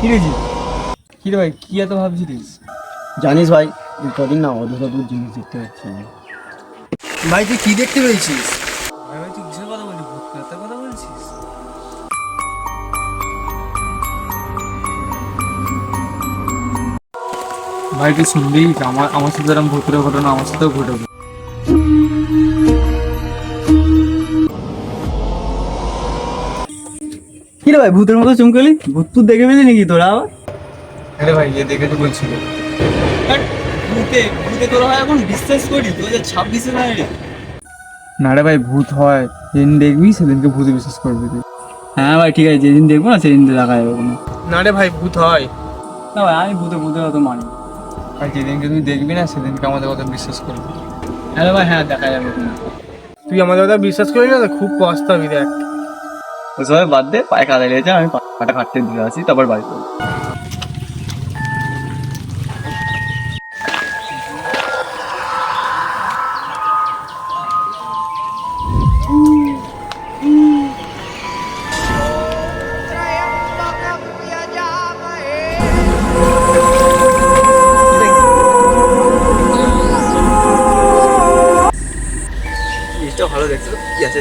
কি রেছি? কি রে ভাই, কি এত ভাবছিলিস? জানিস ভাই, কদিন না অদ্ভুত জিনিস দেখতে পাচ্ছি আমি। ভাই তুই কি দেখতে পেয়েছিস? ভাই ভাই তুই কিসের কথা বলছিস? ভূত প্রেতের কথা বলছিস? ভাই তুই শুনবি, আমার সাথে এরকম ভূতের ঘটনা আমার সাথেও ঘটেছে। কি রে ভাই, ভূতের মতো চমকালি? ভূত টুত দেখে পেলি নাকি তোরা আবার? আরে ভাই এ দেখে তো বলছিল। ভূতে ভূতে তোরা হয় এখন বিশ্বাস করি? 2026 ভাই রে। না রে ভাই, ভূত হয় যেদিন দেখবি সেদিনকে ভূতে বিশ্বাস করবি তুই। হ্যাঁ ভাই ঠিক আছে, যেদিন দেখবো না সেদিন দেখা যাবে কোনো। না রে ভাই, ভূত হয়। না ভাই, আমি ভূতে ভূতের অত মানি না। আর যেদিনকে তুই দেখবি না সেদিনকে আমাদের কথা বিশ্বাস করবি। হ্যাঁ ভাই, হ্যাঁ দেখা যাবে কোনো। তুই আমাদের কথা বিশ্বাস করবি না তো খুব পস্তাবি দেখ। ওই সময় বাদ দে, পায়ে কাদা লেগেছে, আমি পাটা কাটতে দিয়ে আসি, তারপর বাড়ি করবো। জিনিসটা ভালো দেখছো, কি আছে?